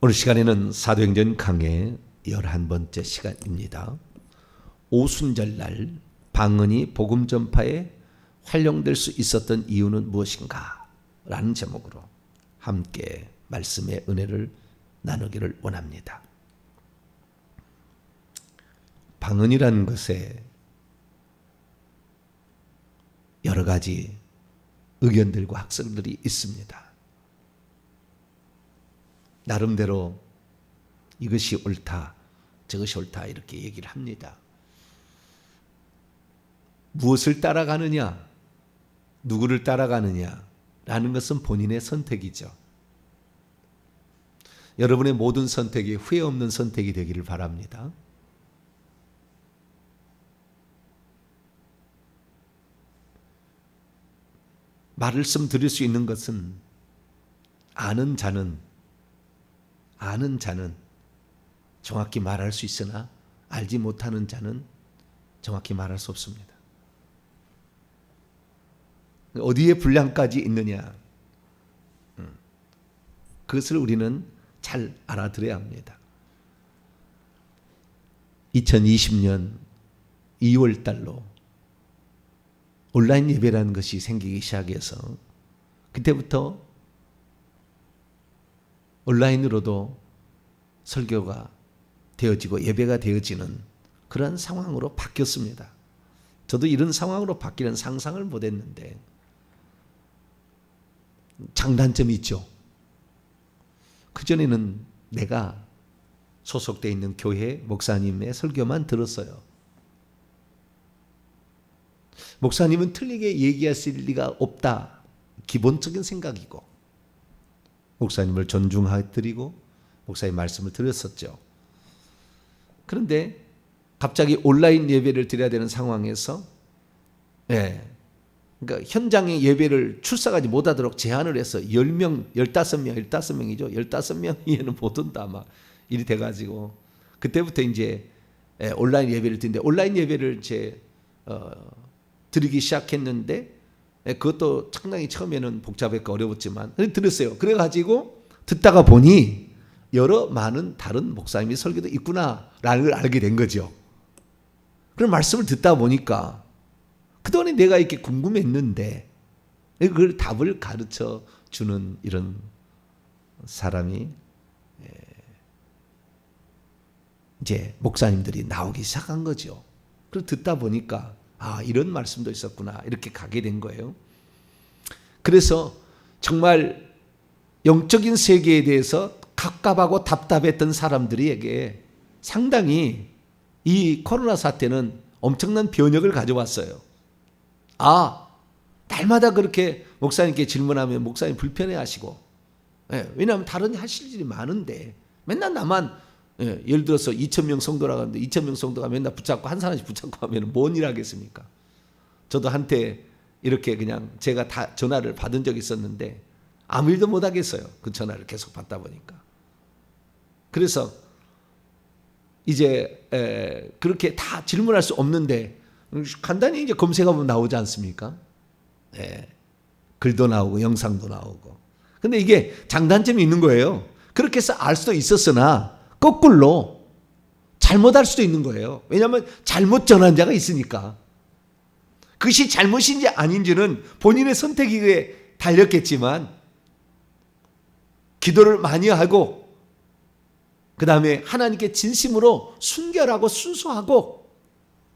오늘 시간에는 사도행전 강해 11번째 시간입니다. 오순절날 방언이 복음 전파에 활용될 수 있었던 이유는 무엇인가? 라는 제목으로 함께 말씀의 은혜를 나누기를 원합니다. 방언이라는 것에 여러 가지 의견들과 학설들이 있습니다. 나름대로 이것이 옳다, 저것이 옳다 이렇게 얘기를 합니다. 무엇을 따라가느냐, 누구를 따라가느냐라는 것은 본인의 선택이죠. 여러분의 모든 선택이 후회 없는 선택이 되기를 바랍니다. 말씀 드릴 수 있는 것은 아는 자는 정확히 말할 수 있으나 알지 못하는 자는 정확히 말할 수 없습니다. 어디에 분량까지 있느냐, 그것을 우리는 잘 알아들어야 합니다. 2020년 2월 달로 온라인 예배라는 것이 생기기 시작해서 그때부터 온라인으로도 설교가 되어지고 예배가 되어지는 그런 상황으로 바뀌었습니다. 저도 이런 상황으로 바뀌는 상상을 못했는데 장단점이 있죠. 그전에는 내가 소속되어 있는 교회 목사님의 설교만 들었어요. 목사님은 틀리게 얘기하실 리가 없다. 기본적인 생각이고 목사님을 존중해드리고 목사님 말씀을 드렸었죠. 그런데 갑자기 온라인 예배를 드려야 되는 상황에서 그러니까 현장에 예배를 출석하지 못하도록 제한을 해서 10명, 15명이죠. 15명 이해는 못 온다 막 일이 돼가지고 그때부터 이제 온라인 예배를 드리는데 온라인 예배를 드리기 시작했는데 그것도 상당히 처음에는 복잡했고 어려웠지만 들었어요. 그래가지고 듣다가 보니 여러 많은 다른 목사님이 설교도 있구나라는 걸 알게 된 거죠. 그런 말씀을 듣다 보니까 그동안에 내가 이렇게 궁금했는데 그걸 답을 가르쳐 주는 이런 사람이 이제 목사님들이 나오기 시작한 거죠. 그래서 듣다 보니까 이런 말씀도 있었구나 이렇게 가게 된 거예요. 그래서 정말 영적인 세계에 대해서 갑갑하고 답답했던 사람들에게 상당히 이 코로나 사태는 엄청난 변혁을 가져왔어요. 날마다 그렇게 목사님께 질문하면 목사님 불편해하시고 왜냐하면 다른 하실 일이 많은데 맨날 나만 예를 들어서 2,000명 성도라고 하는데 2,000명 성도가 맨날 붙잡고 한 사람씩 붙잡고 하면 뭔 일 하겠습니까? 저도 한때 이렇게 그냥 제가 다 전화를 받은 적이 있었는데 아무 일도 못 하겠어요. 그 전화를 계속 받다 보니까. 그래서 이제 그렇게 다 질문할 수 없는데 간단히 이제 검색하면 나오지 않습니까? 글도 나오고 영상도 나오고. 근데 이게 장단점이 있는 거예요. 그렇게 해서 알 수도 있었으나 거꾸로 잘못할 수도 있는 거예요. 왜냐하면 잘못 전한 자가 있으니까. 그것이 잘못인지 아닌지는 본인의 선택에 달렸겠지만 기도를 많이 하고 그 다음에 하나님께 진심으로 순결하고 순수하고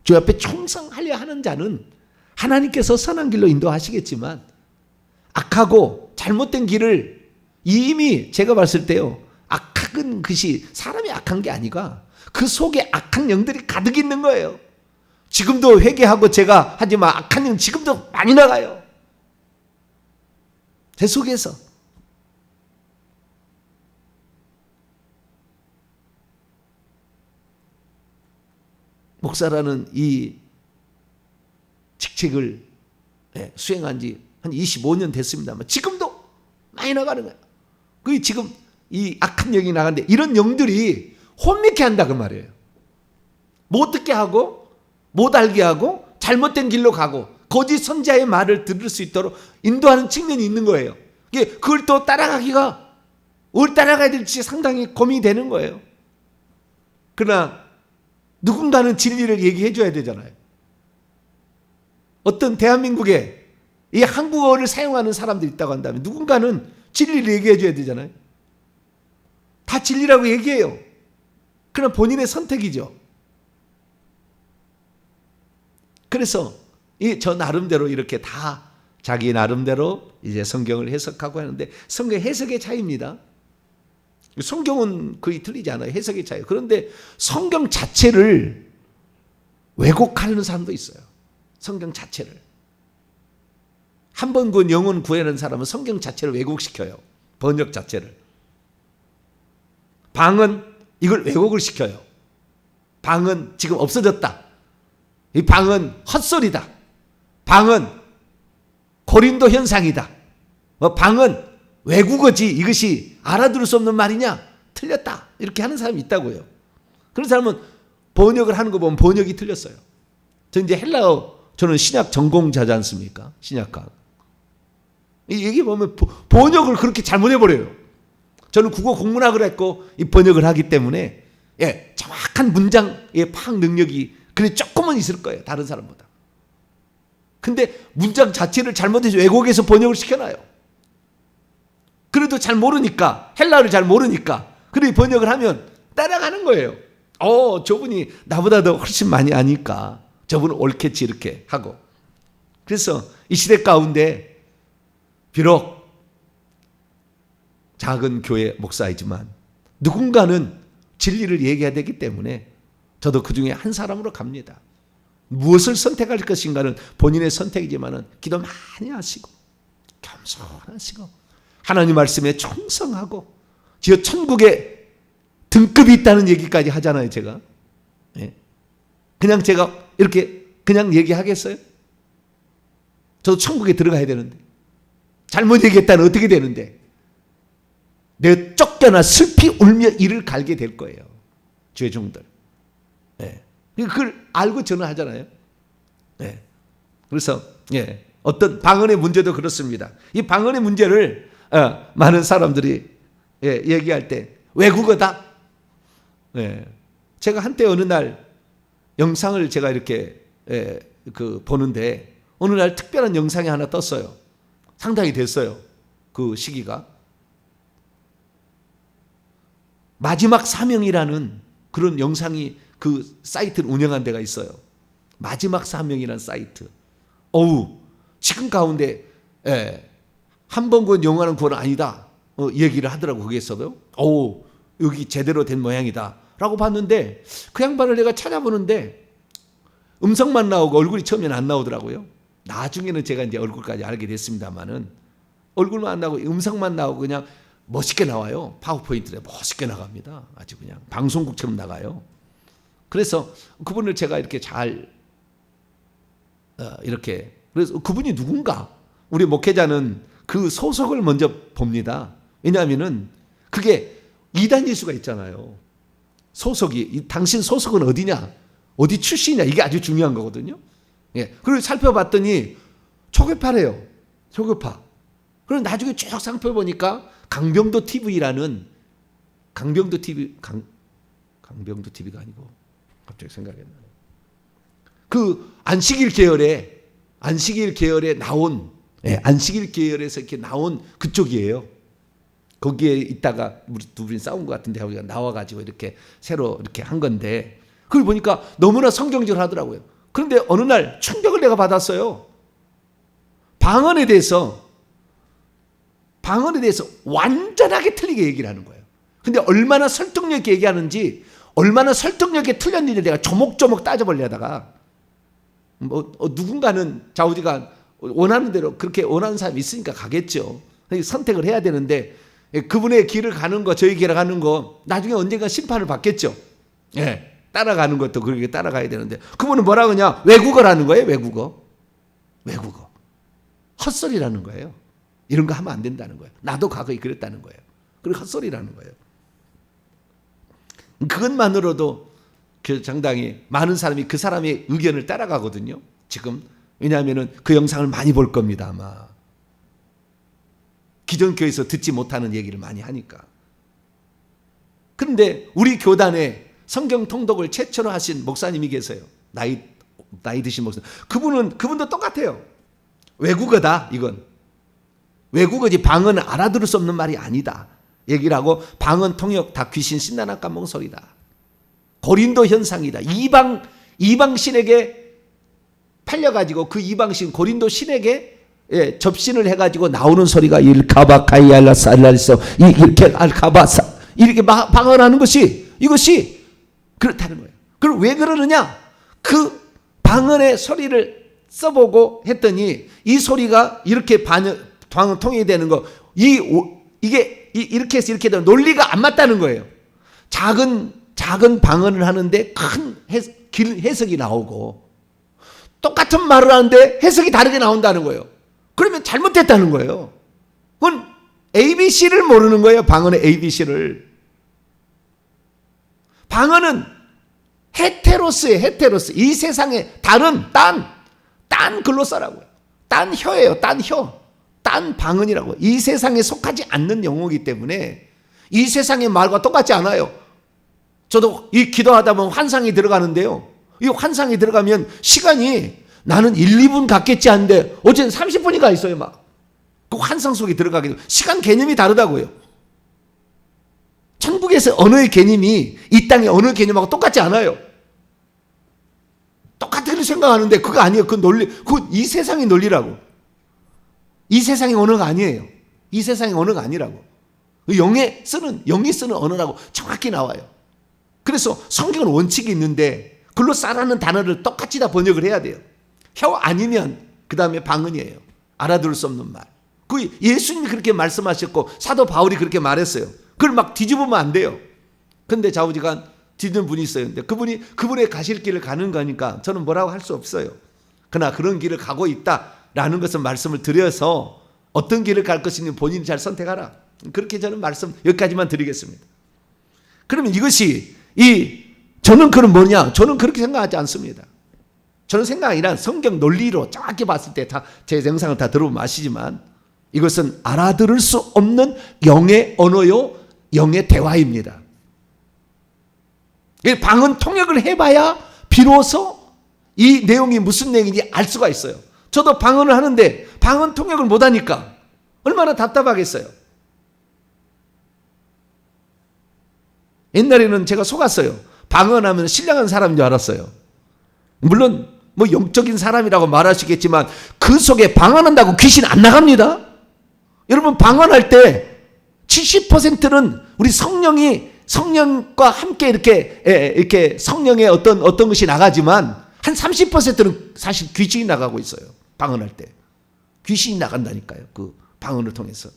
주 앞에 충성하려 하는 자는 하나님께서 선한 길로 인도하시겠지만 악하고 잘못된 길을 이미 제가 봤을 때요. 악한 것이 사람이 악한 게 아니라 그 속에 악한 영들이 가득 있는 거예요. 지금도 회개하고 제가 하지만 악한 영 지금도 많이 나가요. 제 속에서. 목사라는 이 직책을 수행한 지 한 25년 됐습니다만 지금도 많이 나가는 거예요. 그 지금 이 악한 영이 나가는데 이런 영들이 혼미케 한다 그 말이에요. 못 듣게 하고 못 알게 하고 잘못된 길로 가고 거짓 선자의 말을 들을 수 있도록 인도하는 측면이 있는 거예요. 그걸 또 따라가기가 뭘 따라가야 될지 상당히 고민이 되는 거예요. 그러나 누군가는 진리를 얘기해 줘야 되잖아요. 어떤 대한민국에 이 한국어를 사용하는 사람들이 있다고 한다면 누군가는 진리를 얘기해 줘야 되잖아요. 다 진리라고 얘기해요. 그러나 본인의 선택이죠. 그래서 저 나름대로 이렇게 다 자기 나름대로 이제 성경을 해석하고 하는데 성경 해석의 차이입니다. 성경은 거의 틀리지 않아요. 해석의 차이. 그런데 성경 자체를 왜곡하려는 사람도 있어요. 성경 자체를. 한 번 그 영혼 구하는 사람은 성경 자체를 왜곡시켜요. 번역 자체를. 방은 이걸 왜곡을 시켜요. 방은 지금 없어졌다. 이 방은 헛소리다. 방은 고린도 현상이다. 방은 외국어지 이것이 알아들을 수 없는 말이냐? 틀렸다. 이렇게 하는 사람이 있다고요. 그런 사람은 번역을 하는 거 보면 번역이 틀렸어요. 저 이제 헬라어, 저는 신약 전공자지 않습니까? 신약학. 이 얘기 보면 번역을 그렇게 잘못해버려요. 저는 국어 국문학을 했고 이 번역을 하기 때문에 정확한 문장의 파악 능력이 그래 조금은 있을 거예요. 다른 사람보다. 근데 문장 자체를 잘못해서 왜곡해서 번역을 시켜놔요. 그래도 잘 모르니까, 헬라어를 잘 모르니까 그래 번역을 하면 따라가는 거예요. 저분이 나보다 더 훨씬 많이 아니까 저분은 옳겠지 이렇게 하고. 그래서 이 시대 가운데 비록 작은 교회 목사이지만 누군가는 진리를 얘기해야 되기 때문에 저도 그 중에 한 사람으로 갑니다. 무엇을 선택할 것인가는 본인의 선택이지만 기도 많이 하시고 겸손하시고 하나님 말씀에 충성하고 지어 천국에 등급이 있다는 얘기까지 하잖아요. 제가 그냥 제가 이렇게 그냥 얘기하겠어요? 저도 천국에 들어가야 되는데 잘못 얘기했다는 어떻게 되는데 내가 쫓겨나 슬피 울며 이를 갈게 될 거예요. 죄종들. 그걸 알고 전화하잖아요. 그래서 어떤 방언의 문제도 그렇습니다. 이 방언의 문제를 많은 사람들이 얘기할 때 외국어다. 제가 한때 어느 날 영상을 제가 이렇게 보는데 어느 날 특별한 영상이 하나 떴어요. 상당히 됐어요. 그 시기가. 마지막 사명이라는 그런 영상이 그 사이트를 운영한 데가 있어요. 마지막 사명이라는 사이트. 지금 가운데 한 번 본 영화는 그건 아니다. 얘기를 하더라고 거기에서도. 여기 제대로 된 모양이다. 라고 봤는데 그 양반을 내가 찾아보는데 음성만 나오고 얼굴이 처음에는 안 나오더라고요. 나중에는 제가 이제 얼굴까지 알게 됐습니다만은 얼굴만 안 나오고 음성만 나오고 그냥 멋있게 나와요. 파워포인트에 멋있게 나갑니다. 아주 그냥 방송국처럼 나가요. 그래서 그분을 제가 이렇게 잘 이렇게 그래서 그분이 누군가 우리 목회자는 그 소속을 먼저 봅니다. 왜냐하면은 그게 이단일 수가 있잖아요. 소속이 당신 소속은 어디냐, 어디 출신이냐 이게 아주 중요한 거거든요. 그리고 살펴봤더니 초교파래요. 초교파. 그럼 나중에 쭉 살펴보니까 강병도 TV라는 강병도 TV가 아니고 갑자기 생각이 안 나네. 그 안식일 계열에 나온 안식일 계열에서 이렇게 나온 그쪽이에요. 거기에 있다가 우리 두 분이 싸운 것 같은데 우리가 나와가지고 이렇게 새로 이렇게 한 건데 그걸 보니까 너무나 성경적으로 하더라고요. 그런데 어느 날 충격을 내가 받았어요. 방언에 대해서 완전하게 틀리게 얘기를 하는 거예요. 근데 얼마나 설득력 있게 얘기하는지 얼마나 설득력 있게 틀렸는지 내가 조목조목 따져보려다가 누군가는 좌우지간 원하는 대로 그렇게 원하는 사람이 있으니까 가겠죠. 선택을 해야 되는데 그분의 길을 가는 거 저희 길을 가는 거 나중에 언젠가 심판을 받겠죠. 따라가는 것도 그렇게 따라가야 되는데 그분은 뭐라고 하냐 외국어라는 거예요. 외국어 헛소리라는 거예요. 이런 거 하면 안 된다는 거예요. 나도 과거에 그랬다는 거예요. 그리고 헛소리라는 거예요. 그것만으로도 상당히 많은 사람이 그 사람의 의견을 따라가거든요. 지금 왜냐하면 그 영상을 많이 볼 겁니다. 아마 기존 교회에서 듣지 못하는 얘기를 많이 하니까 그런데 우리 교단에 성경 통독을 최초로 하신 목사님이 계세요. 나이 드신 목사님. 그분도 똑같아요. 외국어다, 이건. 외국어지 방언은 알아들을 수 없는 말이 아니다. 얘기를 하고, 방언 통역 다 귀신 신나나 까먹은 소리다. 고린도 현상이다. 이방 신에게 팔려가지고 그 이방 신 고린도 신에게 접신을 해가지고 나오는 소리가 일카바카이알라살라리서 이렇게 알카바사 이렇게 방언하는 것이 이것이 그렇다는 거예요. 그럼 왜 그러느냐? 그 방언의 소리를 써보고 했더니 이 소리가 이렇게 방언 통역이 되는 거, 이게 이렇게 해서 이렇게 되면 논리가 안 맞다는 거예요. 작은 방언을 하는데 큰 해석이 나오고, 똑같은 말을 하는데 해석이 다르게 나온다는 거예요. 그러면 잘못됐다는 거예요. 그건 ABC를 모르는 거예요. 방언의 ABC를. 방언은 헤테로스예요. 헤테로스. 이 세상에 다른 딴 글로 써라고요. 딴 혀예요. 딴 혀. 딴 방언이라고. 이 세상에 속하지 않는 영어이기 때문에 이 세상의 말과 똑같지 않아요. 저도 이 기도하다 보면 환상이 들어가는데요. 이 환상이 들어가면 시간이 나는 1, 2분 갔겠지 하는데 어제는 30분이 가 있어요. 막 그 환상 속에 들어가게 되고, 시간 개념이 다르다고요. 천국에서 언어의 개념이 이 땅의 언어 개념하고 똑같지 않아요. 똑같은 생각하는데 그거 아니에요. 그 논리, 그 이 세상의 논리라고. 이 세상의 언어가 아니에요. 이 세상의 언어가 아니라고. 영이 쓰는 언어라고 정확히 나와요. 그래서 성경은 원칙이 있는데 글로 싸라는 단어를 똑같이 다 번역을 해야 돼요. 혀 아니면 그 다음에 방언이에요. 알아들을 수 없는 말. 그 예수님이 그렇게 말씀하셨고 사도 바울이 그렇게 말했어요. 그걸 막 뒤집으면 안 돼요. 근데 좌우지간 뒤집는 분이 있어요. 근데 그분의 가실 길을 가는 거니까 저는 뭐라고 할 수 없어요. 그러나 그런 길을 가고 있다라는 것은 말씀을 드려서 어떤 길을 갈 것인지 본인이 잘 선택하라. 그렇게 저는 말씀 여기까지만 드리겠습니다. 그러면 이것이 저는 그럼 뭐냐? 저는 그렇게 생각하지 않습니다. 저는 생각 아니라 성경 논리로 정확히 봤을 때 다 제 영상을 다 들어보면 아시지만 이것은 알아들을 수 없는 영의 언어요, 영의 대화입니다. 방언 통역을 해봐야 비로소 이 내용이 무슨 내용인지 알 수가 있어요. 저도 방언을 하는데 방언 통역을 못하니까 얼마나 답답하겠어요. 옛날에는 제가 속았어요. 방언하면 신령한 사람인 줄 알았어요. 물론 뭐 영적인 사람이라고 말하시겠지만 그 속에 방언한다고 귀신 안 나갑니다. 여러분, 방언할 때 70%는 우리 성령과 함께 이렇게 성령의 어떤 것이 나가지만 한 30%는 사실 귀신이 나가고 있어요. 방언할 때 귀신이 나간다니까요. 그 방언을 통해서.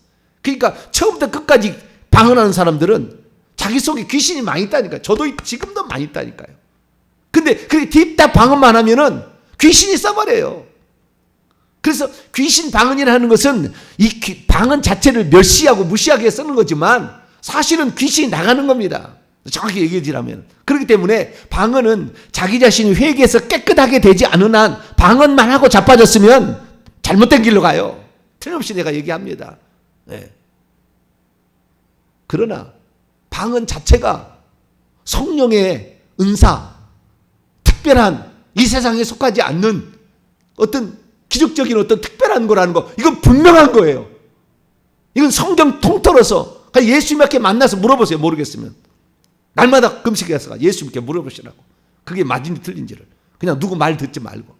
그러니까 처음부터 끝까지 방언하는 사람들은 자기 속에 귀신이 많이 있다니까요. 저도 지금도 많이 있다니까요. 근데 그렇게 딥다 방언만 하면은 귀신이 써버려요. 그래서 귀신 방언이라는 것은 이 방언 자체를 멸시하고 무시하게 쓰는 거지만 사실은 귀신이 나가는 겁니다. 정확히 얘기해 드리면. 그렇기 때문에 방언은 자기 자신이 회개해서 깨끗하게 되지 않은 한 방언만 하고 자빠졌으면 잘못된 길로 가요. 틀림없이 내가 얘기합니다. 네. 그러나 방언 자체가 성령의 은사, 특별한 이 세상에 속하지 않는 어떤 기적적인 어떤 특별한 거라는 거, 이건 분명한 거예요. 이건 성경 통틀어서 예수님께 만나서 물어보세요. 모르겠으면 날마다 금식해서 예수님께 물어보시라고. 그게 맞은지 틀린지를. 그냥 누구 말 듣지 말고.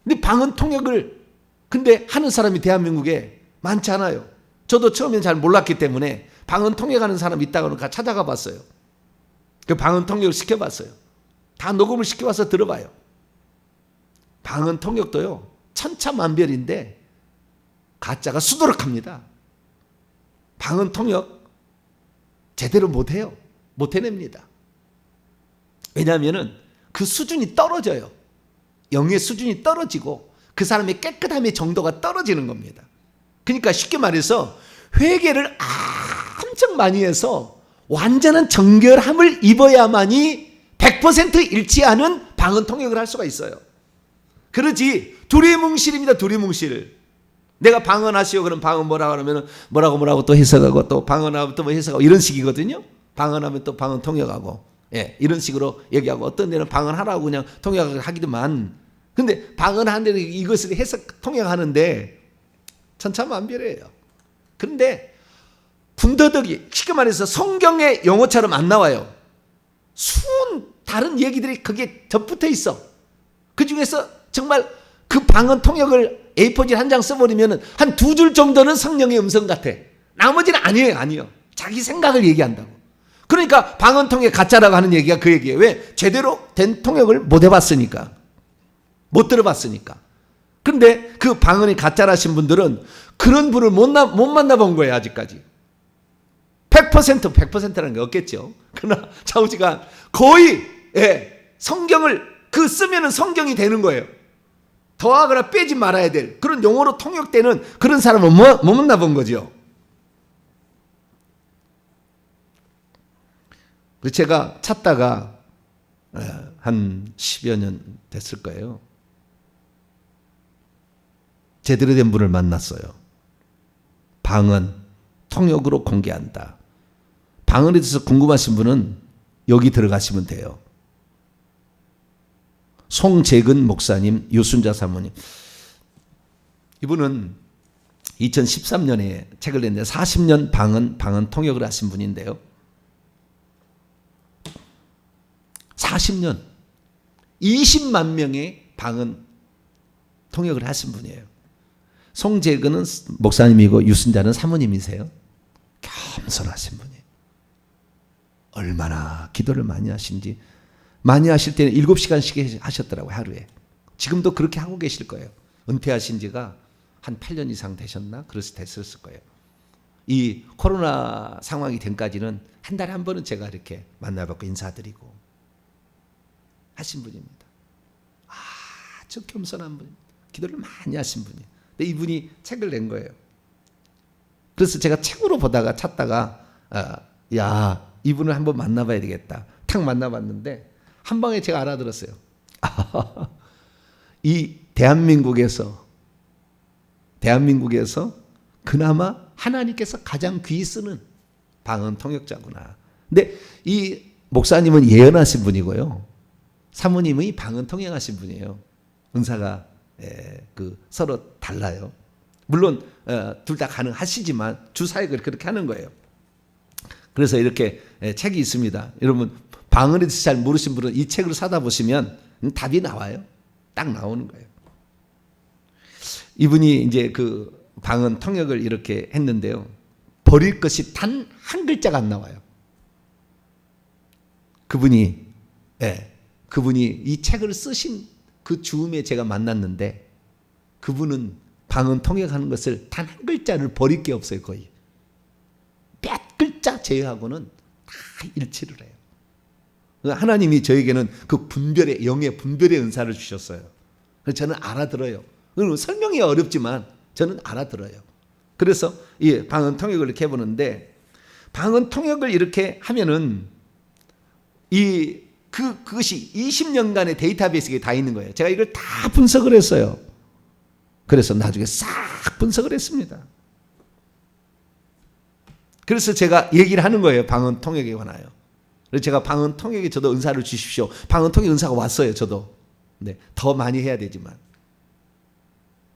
근데 방언 통역을 근데 하는 사람이 대한민국에 많지 않아요. 저도 처음엔 잘 몰랐기 때문에 방언 통역하는 사람이 있다고 하니까 찾아가 봤어요. 그 방언 통역을 시켜봤어요. 다 녹음을 시켜와서 들어봐요. 방언 통역도요, 천차만별인데 가짜가 수두룩합니다. 방언 통역 제대로 못해요. 못 해냅니다. 왜냐하면 그 수준이 떨어져요. 영의 수준이 떨어지고 그 사람의 깨끗함의 정도가 떨어지는 겁니다. 그러니까 쉽게 말해서 회개를 엄청 많이 해서 완전한 정결함을 입어야만이 100% 일치하는 방언 통역을 할 수가 있어요. 그러지 두리뭉실입니다. 두리뭉실. 내가 방언하시오 그럼 방언 뭐라고 하면 뭐라고 또 해석하고 또 방언하면 또 뭐 해석하고 이런 식이거든요. 방언하면 또 방언 통역하고 이런 식으로 얘기하고 어떤 데는 방언하라고 그냥 통역하기도만 근데 방언하는데 이것을 해석 통역하는데 천차만별이에요. 그런데 군더더기 쉽게 말해서 성경의 용어처럼 안 나와요. 수은 다른 얘기들이 거기에 덧붙어 있어. 그 중에서 정말 그 방언 통역을 A4지 한 장 써버리면 한 2줄 정도는 성령의 음성 같아. 나머지는 아니에요. 자기 생각을 얘기한다고. 그러니까 방언 통역 가짜라고 하는 얘기가 그 얘기예요. 왜? 제대로 된 통역을 못 해봤으니까. 못 들어봤으니까. 그런데 그 방언이 가짜라신 분들은 그런 분을 못 만나본 거예요. 아직까지. 100%라는 게 없겠죠. 그러나 좌우지간 거의 성경을 그 쓰면은 성경이 되는 거예요. 더하거나 빼지 말아야 될 그런 용어로 통역되는 그런 사람을 못 만나본 거죠. 제가 찾다가 한 10여 년 됐을 거예요. 제대로 된 분을 만났어요. 방언, 통역으로 공개한다. 방언에 대해서 궁금하신 분은 여기 들어가시면 돼요. 송재근 목사님, 유순자 사모님. 이분은 2013년에 책을 냈는데 40년 방언 통역을 하신 분인데요. 40년 20만 명의 방언 통역을 하신 분이에요. 송재근은 목사님이고 유순자는 사모님이세요. 겸손하신 분이에요. 얼마나 기도를 많이 하신지 많이 하실 때는 7시간씩 하셨더라고요. 하루에. 지금도 그렇게 하고 계실 거예요. 은퇴하신 지가 한 8년 이상 되셨나? 됐을 거예요. 이 코로나 상황이 된까지는 한 달에 한 번은 제가 이렇게 만나뵙고 인사드리고 하신 분입니다. 아주 겸손한 분, 기도를 많이 하신 분이에요. 근데 이분이 책을 낸 거예요. 그래서 제가 책으로 보다가 찾다가 이분을 한번 만나봐야 되겠다. 탁 만나봤는데 한 방에 제가 알아들었어요. 이 대한민국에서 그나마 하나님께서 가장 귀히 쓰는 방언 통역자구나. 근데 이 목사님은 예언하신 분이고요. 사모님이 방언 통역하신 분이에요. 은사가 서로 달라요. 물론 둘 다 가능하시지만 주사역을 그렇게 하는 거예요. 그래서 이렇게 책이 있습니다. 여러분 방언에 대해서 잘 모르신 분은 이 책을 사다 보시면 답이 나와요. 딱 나오는 거예요. 이분이 이제 그 방언 통역을 이렇게 했는데요. 버릴 것이 단 한 글자가 안 나와요. 그분이 이 책을 쓰신 그 즈음에 제가 만났는데 그분은 방언 통역하는 것을 단 한 글자를 버릴 게 없어요. 거의 몇 글자 제외하고는 다 일치를 해요. 하나님이 저에게는 그 영의 분별의 은사를 주셨어요. 그래서 저는 알아들어요. 설명이 어렵지만 저는 알아들어요. 그래서 이 방언 통역을 이렇게 해보는데 방언 통역을 이렇게 하면은 그것이 20년간의 데이터베이스에 다 있는 거예요. 제가 이걸 다 분석을 했어요. 그래서 나중에 싹 분석을 했습니다. 그래서 제가 얘기를 하는 거예요. 방언 통역에 관하여. 그래서 제가 방언 통역에 저도 은사를 주십시오. 방언 통역 은사가 왔어요. 저도. 네, 더 많이 해야 되지만.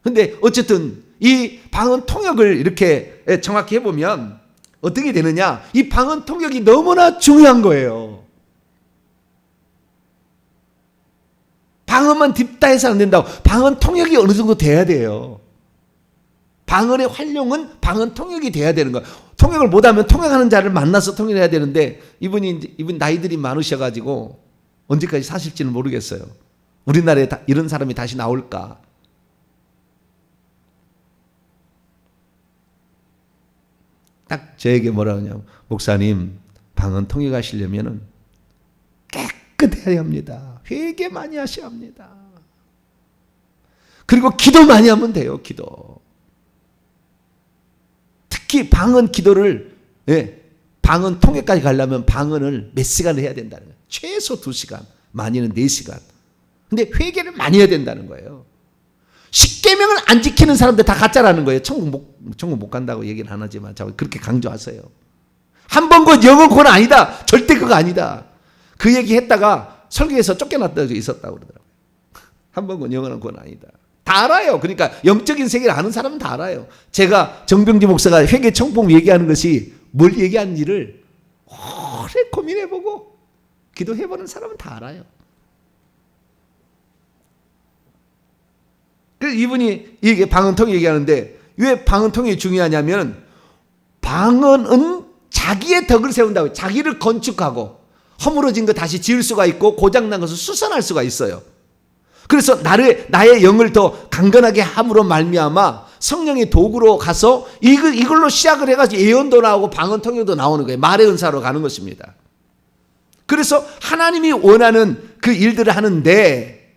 근데 어쨌든 이 방언 통역을 이렇게 정확히 해보면 어떻게 되느냐. 이 방언 통역이 너무나 중요한 거예요. 방언만 딥다 해서 안 된다고. 방언 통역이 어느 정도 돼야 돼요. 방언의 활용은 방언 통역이 돼야 되는 거예요. 통역을 못하면 통역하는 자를 만나서 통역해야 되는데 이분 나이들이 많으셔가지고 언제까지 사실지는 모르겠어요. 우리나라에 이런 사람이 다시 나올까? 딱 저에게 뭐라 하냐면 목사님 방언 통역하시려면 깨끗해야 합니다. 회개 많이 하셔야 합니다. 그리고 기도 많이 하면 돼요. 기도. 특히 방언 기도를 방언 통역까지 가려면 방언을 몇 시간을 해야 된다는 거예요. 최소 2시간, 많이는 4시간. 근데 회개를 많이 해야 된다는 거예요. 십계명을 안 지키는 사람들 다 가짜라는 거예요. 천국 못 간다고 얘기는 안 하지만 그렇게 강조하세요. 한 번 곧 영은 곧 아니다. 절대 그거 아니다. 그 얘기 했다가 설교에서 쫓겨났다 있었다고 그러더라고요. 한 번 곧 영은 곧 아니다. 다 알아요. 그러니까 영적인 세계를 아는 사람은 다 알아요. 제가 정병지 목사가 회개 청봉 얘기하는 것이 뭘 얘기하는지를 오래 고민해보고 기도해보는 사람은 다 알아요. 그래서 이분이 이게 방언통 얘기하는데 왜 방언통이 중요하냐면 방언은 자기의 덕을 세운다고, 자기를 건축하고 허물어진 거 다시 지을 수가 있고 고장난 것을 수선할 수가 있어요. 그래서 나의 영을 더 강건하게 함으로 말미암아 성령의 도구로 가서 이걸로 시작을 해가지고 예언도 나오고 방언 통역도 나오는 거예요. 말의 은사로 가는 것입니다. 그래서 하나님이 원하는 그 일들을 하는데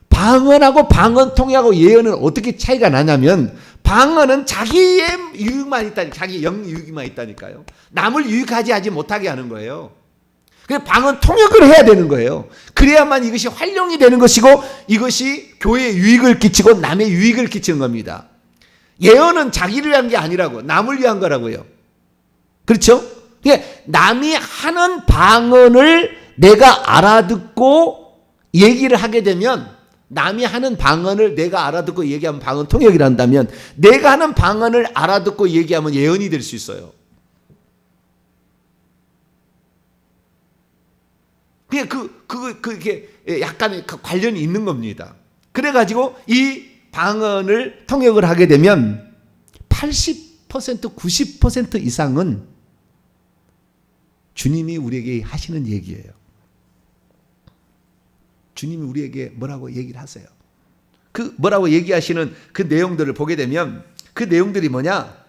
방언하고 방언 통역하고 예언은 어떻게 차이가 나냐면 방언은 자기의 유익만 있다니까, 자기 영 유익만 있다니까요. 남을 유익하지 못하게 하는 거예요. 그래서 방언 통역을 해야 되는 거예요. 그래야만 이것이 활용이 되는 것이고 이것이 교회에 유익을 끼치고 남의 유익을 끼치는 겁니다. 예언은 자기를 위한 게 아니라고, 남을 위한 거라고요. 그렇죠? 그러니까 남이 하는 방언을 내가 알아듣고 얘기를 하게 되면, 남이 하는 방언을 내가 알아듣고 얘기하면 방언 통역이란다면 내가 하는 방언을 알아듣고 얘기하면 예언이 될 수 있어요. 그게 약간의 관련이 있는 겁니다. 그래가지고 이 방언을 통역을 하게 되면 80%, 90% 이상은 주님이 우리에게 하시는 얘기예요. 주님이 우리에게 뭐라고 얘기를 하세요. 그 뭐라고 얘기하시는 그 내용들을 보게 되면 그 내용들이 뭐냐?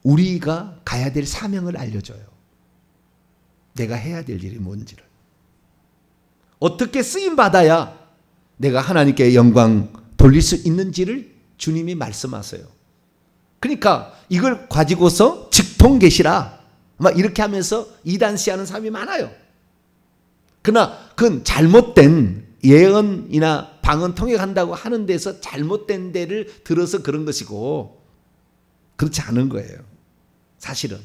우리가 가야 될 사명을 알려줘요. 내가 해야 될 일이 뭔지를. 어떻게 쓰임받아야 내가 하나님께 영광 돌릴 수 있는지를 주님이 말씀하세요. 그러니까 이걸 가지고서 직통계시라 막 이렇게 하면서 이단시하는 사람이 많아요. 그러나 그건 잘못된 예언이나 방언 통역한다고 하는 데서 잘못된 데를 들어서 그런 것이고 그렇지 않은 거예요. 사실은.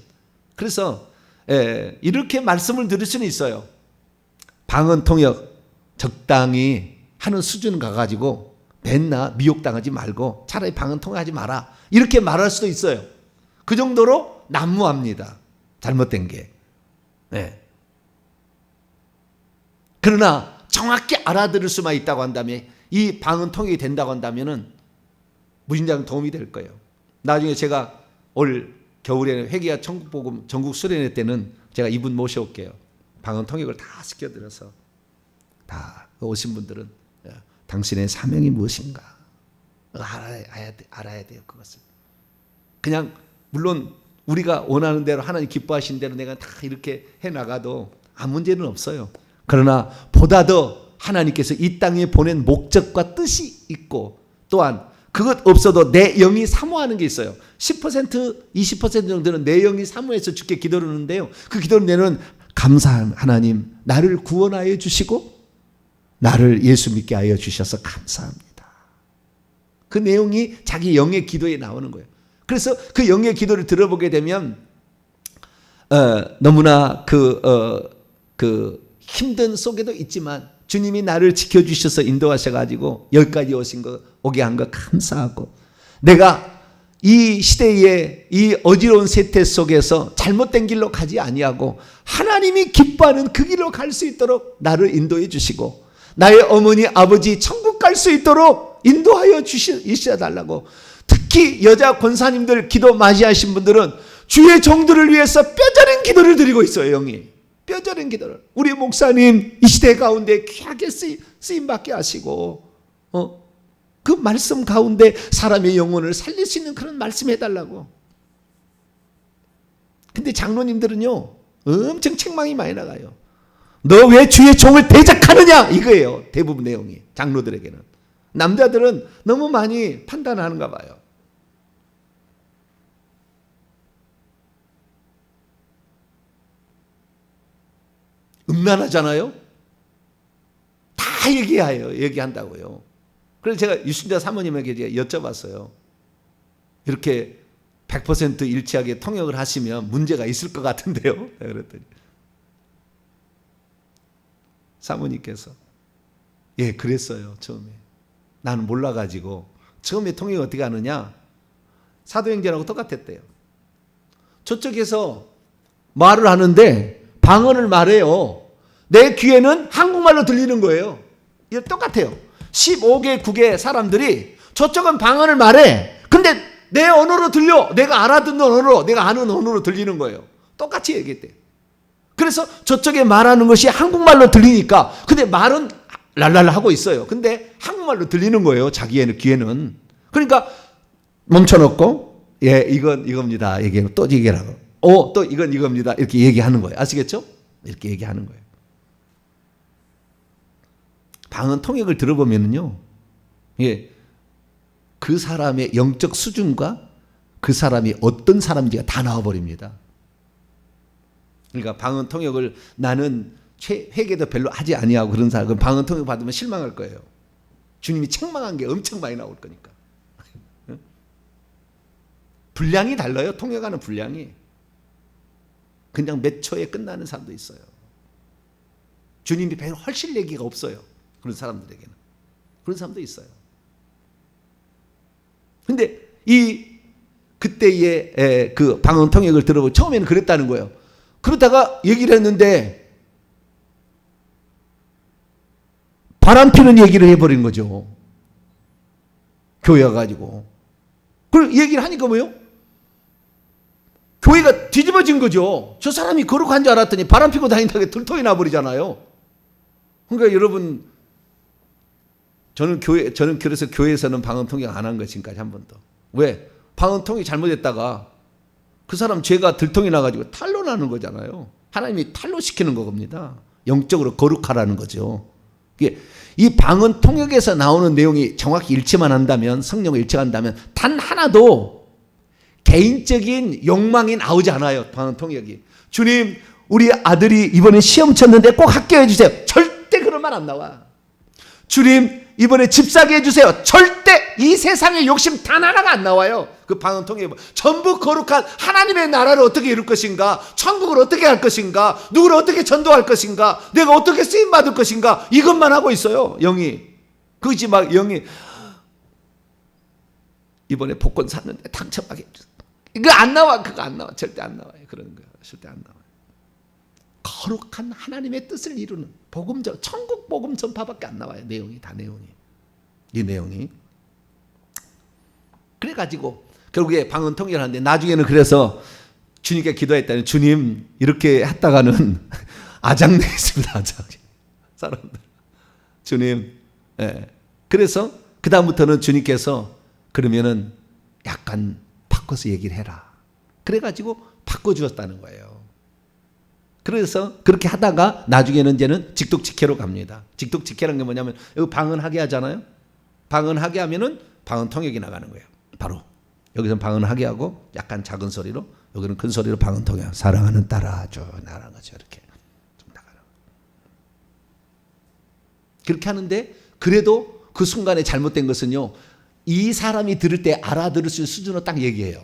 그래서 이렇게 말씀을 드릴 수는 있어요. 방언 통역 적당히 하는 수준 가가지고 맨나 미혹당하지 말고 차라리 방언 통역하지 마라. 이렇게 말할 수도 있어요. 그 정도로 난무합니다. 잘못된 게. 네. 그러나 정확히 알아들을 수만 있다고 한다면 이 방언 통역이 된다고 한다면 무진장 도움이 될 거예요. 나중에 제가 올 겨울에 회개와 천국복음 전국 수련회 때는 제가 이분 모셔올게요. 방언 통역을 다 시켜드려서 다 오신 분들은 당신의 사명이 무엇인가 알아야 돼요. 그것을. 그냥 물론 우리가 원하는 대로 하나님 기뻐하신 대로 내가 다 이렇게 해나가도 아무 문제는 없어요. 그러나 보다 더 하나님께서 이 땅에 보낸 목적과 뜻이 있고 또한 그것 없어도 내 영이 사모하는 게 있어요. 10%, 20% 정도는 내 영이 사모해서 주께 기도를 하는데요. 그 기도를 내는 감사한 하나님, 나를 구원하여 주시고 나를 예수 믿게 하여 주셔서 감사합니다. 그 내용이 자기 영의 기도에 나오는 거예요. 그래서 그 영의 기도를 들어보게 되면 너무나 그 힘든 속에도 있지만 주님이 나를 지켜주셔서 인도하셔가지고 여기까지 오게 한 거 감사하고 내가 이 시대의 이 어지러운 세태 속에서 잘못된 길로 가지 아니하고 하나님이 기뻐하는 그 길로 갈 수 있도록 나를 인도해 주시고 나의 어머니 아버지 천국 갈 수 있도록 인도하여 주셔달라고. 특히 여자 권사님들 기도 맞이하신 분들은 주의 종들을 위해서 뼈저린 기도를 드리고 있어요. 영이 뼈저린 기도를. 우리 목사님 이 시대 가운데 귀하게 쓰임받게 하시고 그 말씀 가운데 사람의 영혼을 살릴 수 있는 그런 말씀 해달라고. 근데 장로님들은요 엄청 책망이 많이 나가요. 너 왜 주의 종을 대적하느냐 이거예요. 대부분 내용이 장로들에게는. 남자들은 너무 많이 판단하는가 봐요. 음란하잖아요. 다 얘기한다고요. 그래서 제가 유순자 사모님에게 여쭤봤어요. 이렇게 100% 일치하게 통역을 하시면 문제가 있을 것 같은데요. 그랬더니 사모님께서 예, 그랬어요. 처음에. 나는 몰라가지고. 처음에 통역이 어떻게 하느냐, 사도행전하고 똑같았대요. 저쪽에서 말을 하는데 방언을 말해요. 내 귀에는 한국말로 들리는 거예요. 이거 똑같아요. 15개국의 사람들이 저쪽은 방언을 말해. 근데 내 언어로 들려. 내가 알아듣는 언어로, 내가 아는 언어로 들리는 거예요. 똑같이 얘기했대요. 그래서 저쪽에 말하는 것이 한국말로 들리니까, 근데 말은 랄랄라 하고 있어요. 근데 한국말로 들리는 거예요. 자기의 귀에는. 그러니까 멈춰놓고, 예, 이겁니다. 얘기하고 또 얘기하고, 또 이겁니다. 이렇게 얘기하는 거예요. 아시겠죠? 이렇게 얘기하는 거예요. 방언 통역을 들어보면요, 예, 그 사람의 영적 수준과 그 사람이 어떤 사람인지가 다 나와버립니다. 그러니까 방언 통역을 나는 회개도 별로 하지 아니하고 그런 사람, 그 방언 통역 받으면 실망할 거예요. 주님이 책망한 게 엄청 많이 나올 거니까. 분량이 달라요. 통역하는 분량이. 그냥 몇 초에 끝나는 사람도 있어요. 주님이 별로 훨씬 얘기가 없어요. 그런 사람들에게는. 그런 사람도 있어요. 근데 그때의 그 방언 통역을 들어보고 처음에는 그랬다는 거예요. 그러다가 얘기를 했는데 바람피는 얘기를 해버린 거죠. 교회 가가지고. 그리고 얘기를 하니까 뭐예요? 교회가 뒤집어진 거죠. 저 사람이 거룩한 줄 알았더니 바람피고 다닌다고 들통이 나버리잖아요. 그러니까 여러분, 저는 그래서 교회에서는 방언 통역 안 한 거 지금까지 한 번도. 왜? 방언 통역이 잘못했다가 그 사람 죄가 들통이 나가지고 탈로 나는 거잖아요. 하나님이 탈로 시키는 겁니다. 영적으로 거룩하라는 거죠. 이 방언 통역에서 나오는 내용이 정확히 일치만 한다면, 성령과 일치한다면 단 하나도 개인적인 욕망이 나오지 않아요. 방언 통역이. 주님, 우리 아들이 이번에 시험 쳤는데 꼭 합격해 주세요. 절대 그런 말 안 나와. 주님, 이번에 집 사게 해주세요. 절대 이 세상의 욕심 단 하나가 안 나와요. 그 방언 통역에 전부 거룩한 하나님의 나라를 어떻게 이룰 것인가, 천국을 어떻게 할 것인가, 누구를 어떻게 전도할 것인가, 내가 어떻게 쓰임 받을 것인가, 이것만 하고 있어요. 영이. 그지 막 영이 이번에 복권 샀는데 당첨하게 해주세요. 이거 안 나와. 그거 안 나와. 절대 안 나와요. 그런 거 절대 안 나와요. 거룩한 하나님의 뜻을 이루는 복음, 천국 복음 전파밖에 안 나와요. 내용이 다 내용이. 이 내용이. 그래가지고 결국에 방언 통역을 하는데 나중에는 그래서 주님께 기도했다니, 주님 이렇게 했다가는 아장내겠습니다. 아장. 사람들. 주님. 예. 그래서 그 다음부터는 주님께서 그러면은 약간 바꿔서 얘기를 해라. 그래가지고 바꿔주었다는 거예요. 그래서 그렇게 하다가 나중에는 이제는 직독직해로 갑니다. 직독직해라는 게 뭐냐면, 여기 방언하게 하잖아요. 방언하게 하면은 방언 통역이 나가는 거예요. 바로 여기서 방언하게 하고 약간 작은 소리로, 여기는 큰 소리로 방언 통역. 사랑하는 딸아, 쭉 나가는 거죠. 이렇게 좀 나가는. 그렇게 하는데 그래도 그 순간에 잘못된 것은요, 이 사람이 들을 때 알아들을 수 있는 수준으로 딱 얘기해요.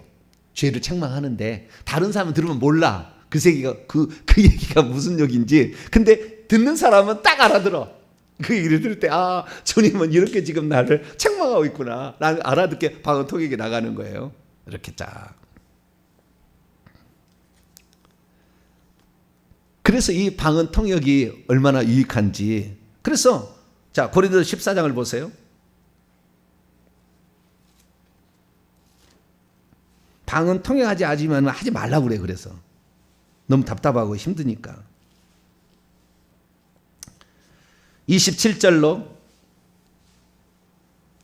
죄를 책망하는데 다른 사람은 들으면 몰라. 그 얘기가 무슨 얘기인지. 근데 듣는 사람은 딱 알아들어. 그 얘기를 들을 때, 아, 주님은 이렇게 지금 나를 책망하고 있구나. 나는 알아듣게 방언 통역이 나가는 거예요. 이렇게 쫙. 그래서 이 방언 통역이 얼마나 유익한지. 그래서 자, 고린도서 14장을 보세요. 방언 통역하지 않으면 하지 말라고 그래. 그래서 너무 답답하고 힘드니까. 27절로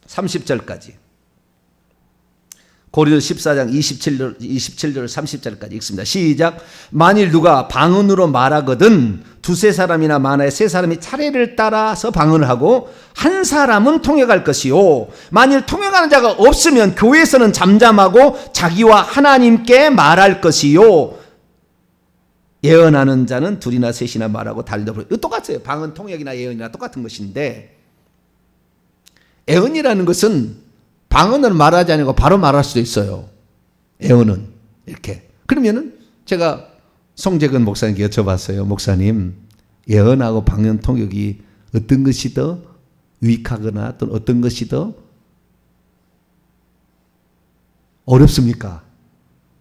30절까지. 고린도서 14장 27절 30절까지 읽습니다. 시작. 만일 누가 방언으로 말하거든 두세 사람이나 많아야 세 사람이 차례를 따라서 방언을 하고 한 사람은 통역할 것이요. 만일 통역하는 자가 없으면 교회에서는 잠잠하고 자기와 하나님께 말할 것이요. 예언하는 자는 둘이나 셋이나 말하고 달리다 부르. 이거 똑같아요. 방언, 통역이나 예언이나 똑같은 것인데, 예언이라는 것은 방언은 말하지 않고 바로 말할 수도 있어요. 예언은 이렇게. 그러면은 제가 송재근 목사님께 여쭤봤어요. 목사님, 예언하고 방언, 통역이 어떤 것이 더 유익하거나 또는 어떤 것이 더 어렵습니까?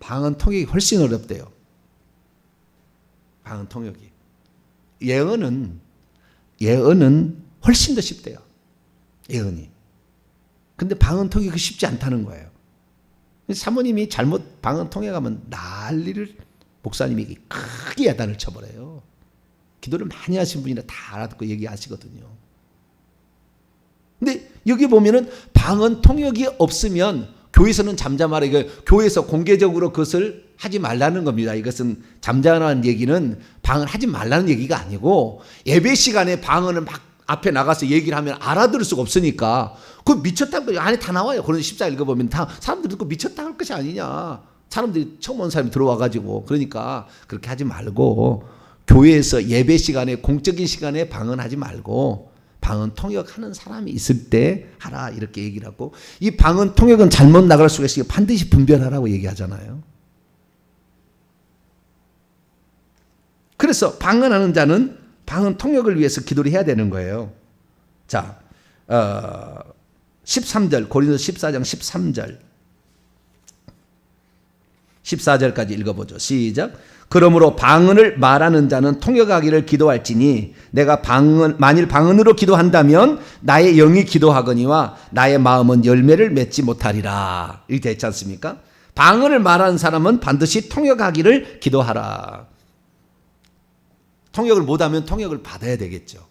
방언, 통역이 훨씬 어렵대요. 방언, 통역이. 예언은 훨씬 더 쉽대요. 예언이. 근데 방언, 통역이 쉽지 않다는 거예요. 사모님이 잘못 방언, 통역하면 난리를 목사님이 크게 야단을 쳐버려요. 기도를 많이 하신 분이라 다 알아듣고 얘기하시거든요. 근데 여기 보면은 방언, 통역이 없으면 교회에서는 잠잠하라. 이거 교회에서 공개적으로 그것을 하지 말라는 겁니다. 이것은 잠잠하라는 얘기는 방언 하지 말라는 얘기가 아니고, 예배 시간에 방언을 막 앞에 나가서 얘기를 하면 알아들을 수가 없으니까 그거 미쳤다는 거 안에 다 나와요. 그런 14 읽어보면 다 사람들이 듣고 미쳤다 할 것이 아니냐. 사람들이 처음 온 사람이 들어와가지고. 그러니까 그렇게 하지 말고, 교회에서 예배 시간에 공적인 시간에 방언하지 말고 방언 통역하는 사람이 있을 때 하라, 이렇게 얘기를 하고, 이 방언 통역은 잘못 나갈 수가 있으니까 반드시 분별하라고 얘기하잖아요. 그래서 방언하는 자는 방언 통역을 위해서 기도를 해야 되는 거예요. 자, 13절, 고린도서 14장 13절 14절까지 읽어보죠. 시작. 그러므로 방언을 말하는 자는 통역하기를 기도할지니 내가 만일 방언으로 기도한다면 나의 영이 기도하거니와 나의 마음은 열매를 맺지 못하리라. 이렇게 됐지 않습니까? 방언을 말하는 사람은 반드시 통역하기를 기도하라. 통역을 못하면 통역을 받아야 되겠죠.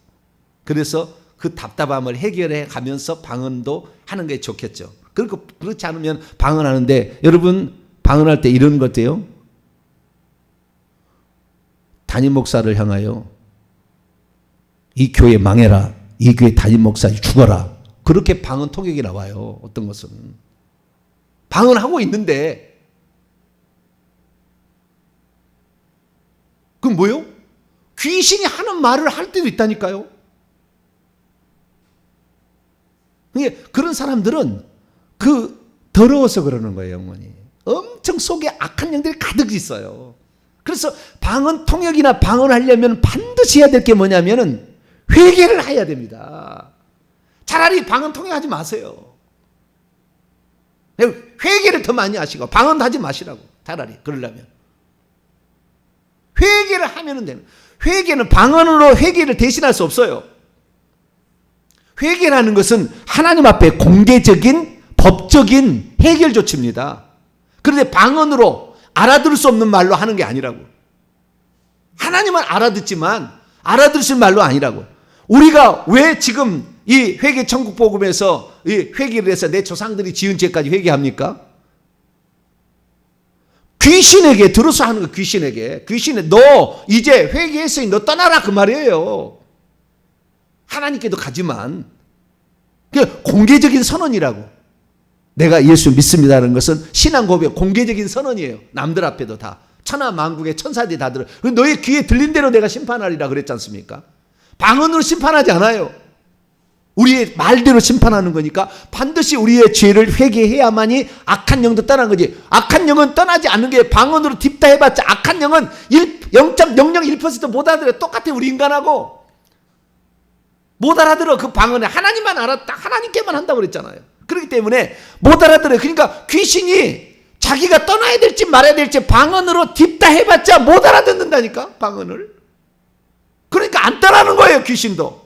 그래서 그 답답함을 해결해 가면서 방언도 하는 게 좋겠죠. 그렇지 않으면 방언하는데, 여러분 방언할 때 이런 것 같아요. 담임 목사를 향하여 이 교회 망해라, 이 교회 담임 목사 죽어라, 그렇게 방언 통역이 나와요. 어떤 것은 방언하고 있는데, 그럼 뭐요? 귀신이 하는 말을 할 때도 있다니까요. 그런 사람들은 더러워서 그러는 거예요. 영혼이 엄청 속에 악한 영들이 가득 있어요. 그래서 방언 통역이나 방언을 하려면 반드시 해야 될 게 뭐냐면은 회개를 해야 됩니다. 차라리 방언 통역하지 마세요. 회개를 더 많이 하시고 방언도 하지 마시라고. 차라리 그러려면 회개를 하면은 되는. 회개는 방언으로 회개를 대신할 수 없어요. 회개라는 것은 하나님 앞에 공개적인 법적인 해결 조치입니다. 그런데 방언으로 알아들을 수 없는 말로 하는 게 아니라고. 하나님은 알아듣지만 알아들으실 말로 아니라고. 우리가 왜 지금 이 회개 천국 복음에서 이 회개를 해서 내 조상들이 지은 죄까지 회개합니까? 귀신에게 들어서 하는 거. 귀신에 너 이제 회개했으니 너 떠나라, 그 말이에요. 하나님께도 가지만 그게 공개적인 선언이라고. 내가 예수 믿습니다라는 것은 신앙 고백, 공개적인 선언이에요. 남들 앞에도 다. 천하 만국의 천사들이 다 들어. 너의 귀에 들린 대로 내가 심판하리라 그랬지 않습니까? 방언으로 심판하지 않아요. 우리의 말대로 심판하는 거니까 반드시 우리의 죄를 회개해야만이 악한 영도 떠난 거지. 악한 영은 떠나지 않는 게, 방언으로 딥다 해봤자 악한 영은 0.001% 못 알아들어요. 똑같아. 우리 인간하고 못 알아들어. 그 방언에 하나님만 알았다, 하나님께만 한다고 그랬잖아요. 그렇기 때문에 못 알아들어요. 그러니까 귀신이 자기가 떠나야 될지 말아야 될지 방언으로 딥다 해봤자 못 알아듣는다니까, 방언을. 그러니까 안 떠나는 거예요, 귀신도.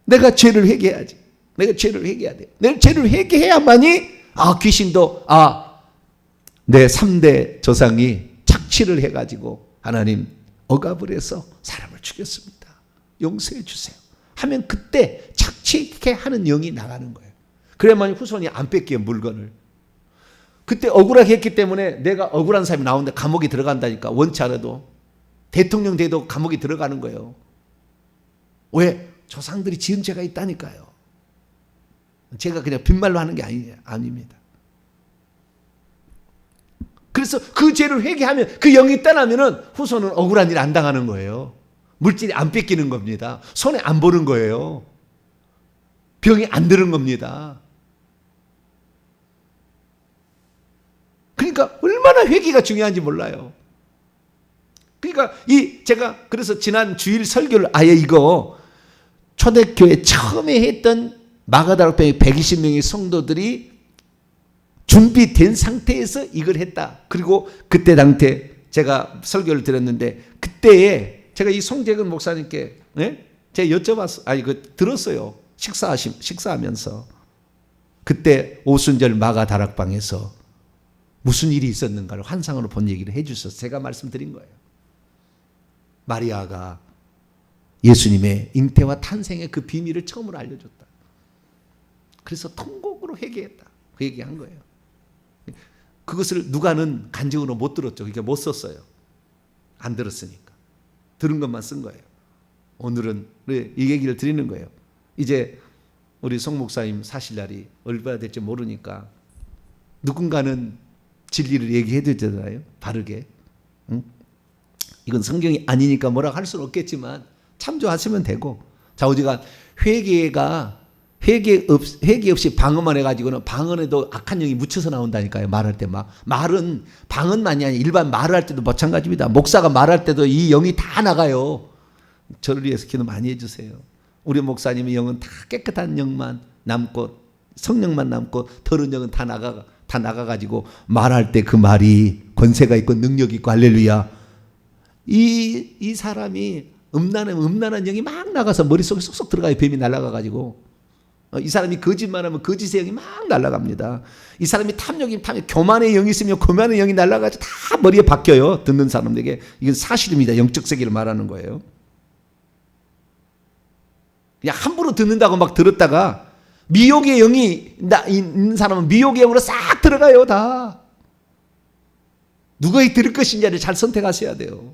내가 죄를 회개해야지. 내가 죄를 회개해야 돼. 내가 죄를 회개해야만이 귀신도 내 3대 조상이 착취를 해가지고 하나님 억압을 해서 사람을 죽였습니다. 용서해 주세요. 하면 그때 착취케 하는 영이 나가는 거예요. 그래야만 후손이 안 뺏겨요, 물건을. 그때 억울하게 했기 때문에 내가 억울한 사람이 나오는데 감옥에 들어간다니까. 원치 않아도. 대통령 돼도 감옥에 들어가는 거예요. 왜? 조상들이 지은 죄가 있다니까요. 제가 그냥 빈말로 하는 게 아닙니다. 그래서 그 죄를 회개하면 그 영이 떠나면은 후손은 억울한 일 안 당하는 거예요. 물질이 안 뺏기는 겁니다. 손해 안 보는 거예요. 병이 안 드는 겁니다. 그러니까 얼마나 회개가 중요한지 몰라요. 그러니까 제가 그래서 지난 주일 설교를 아예 이거 초대교회 처음에 했던 마가다락방에 120명의 성도들이 준비된 상태에서 이걸 했다. 그리고 그때 당시에 제가 설교를 드렸는데 그때에 제가 이 송재근 목사님께 제가 여쭤봤어요. 들었어요. 식사하면서 그때 오순절 마가다락방에서 무슨 일이 있었는가를 환상으로 본 얘기를 해주셔서 제가 말씀드린 거예요. 마리아가 예수님의 잉태와 탄생의 그 비밀을 처음으로 알려줬다. 그래서 통곡으로 회개했다. 그 얘기한 거예요. 그것을 누가는 간증으로 못 들었죠. 그러니까 못 썼어요. 안 들었으니까. 들은 것만 쓴 거예요. 오늘은 이 얘기를 드리는 거예요. 이제 우리 송 목사님 사실 날이 얼마나 될지 모르니까 누군가는 진리를 얘기해 되잖아요. 바르게. 응? 이건 성경이 아니니까 뭐라고 할 수는 없겠지만 참조하시면 되고. 자, 어디가 회개 없이 방언만 해가지고는 방언에도 악한 영이 묻혀서 나온다니까요. 말할 때 말은 방언만이 아니라 일반 말을 할 때도 마찬가지입니다. 목사가 말할 때도 이 영이 다 나가요. 저를 위해서 기도 많이 해주세요. 우리 목사님의 영은 다 깨끗한 영만 남고 성령만 남고 더러운 영은 다 나가가지고 말할 때 그 말이 권세가 있고 능력이 있고 할렐루야. 이 사람이 음란한 영이 막 나가서 머릿속에 쏙쏙 들어가요. 뱀이 날아가가지고. 이 사람이 거짓말하면 거짓의 영이 막 날아갑니다. 이 사람이 탐욕이면 교만의 영이 있으면 교만의 영이 날아가지고 다 머리에 박혀요. 듣는 사람들에게. 이건 사실입니다. 영적 세계를 말하는 거예요. 그냥 함부로 듣는다고 막 들었다가 미혹의 영이 있는 사람은 미혹의 영으로 싹 들어가요. 다. 누가 들을 것인지를 잘 선택하셔야 돼요.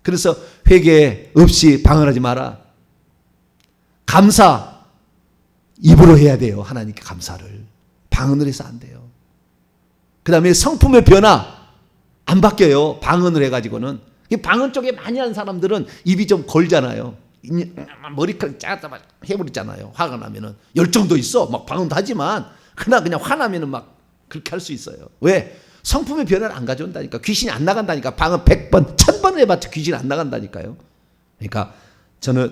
그래서 회개 없이 방언하지 마라. 감사 입으로 해야 돼요. 하나님께 감사를. 방언을 해서 안 돼요. 그 다음에 성품의 변화 안 바뀌어요. 방언을 해가지고는. 방언 쪽에 많이 하는 사람들은 입이 좀 걸잖아요. 머리카락 짜다 막 해버리잖아요. 화가 나면은. 열정도 있어. 막 방언도 하지만 그냥 화나면은 막 그렇게 할 수 있어요. 왜? 성품의 변화를 안 가져온다니까. 귀신이 안 나간다니까. 방언 100번, 1000번을 해봤자 귀신이 안 나간다니까요. 그러니까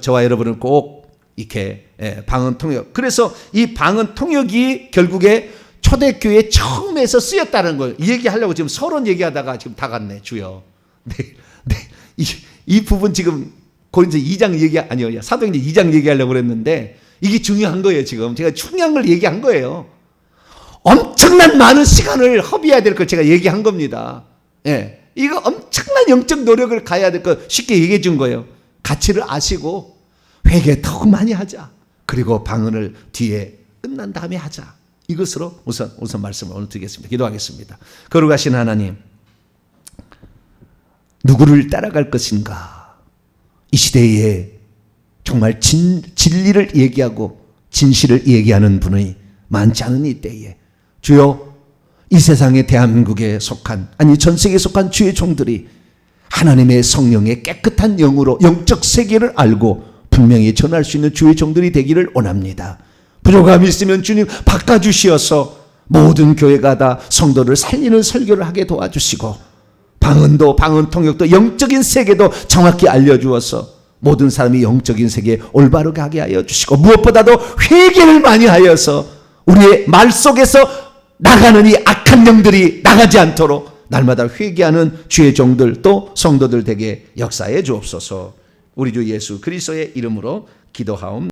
저와 여러분은 꼭 이렇게 방언 통역. 그래서 이 방언 통역이 결국에 초대교회 처음에서 쓰였다는 걸 이 얘기하려고 지금 서론 얘기하다가 지금 다 갔네. 주여. 이 부분 지금 고린도 2장 아니요. 사도행전 2장 얘기하려고 그랬는데 이게 중요한 거예요. 지금 제가 중요한 걸 얘기한 거예요. 엄청난 많은 시간을 허비해야 될 걸 제가 얘기한 겁니다. 이거 엄청난 영적 노력을 가야 될 거 쉽게 얘기해 준 거예요. 가치를 아시고 회개 더 많이 하자. 그리고 방언을 뒤에 끝난 다음에 하자. 이것으로 우선 말씀을 오늘 드리겠습니다. 기도하겠습니다. 거룩하신 하나님, 누구를 따라갈 것인가? 이 시대에 정말 진리를 얘기하고 진실을 얘기하는 분이 많지 않은 이 때에 주여, 이 세상에 대한민국에 속한 전 세계에 속한 주의 종들이 하나님의 성령의 깨끗한 영으로 영적 세계를 알고 분명히 전할 수 있는 주의 종들이 되기를 원합니다. 부족함이 있으면 주님 바꿔주시어서 모든 교회가 다 성도를 살리는 설교를 하게 도와주시고 방언도 방언 통역도 영적인 세계도 정확히 알려주어서 모든 사람이 영적인 세계에 올바르게 하게 하여 주시고 무엇보다도 회개를 많이 하여서 우리의 말 속에서 나가는 이 악한 영들이 나가지 않도록 날마다 회개하는 주의 종들 또 성도들 되게 역사해 주옵소서. 우리 주 예수 그리스도의 이름으로 기도하옵나이다.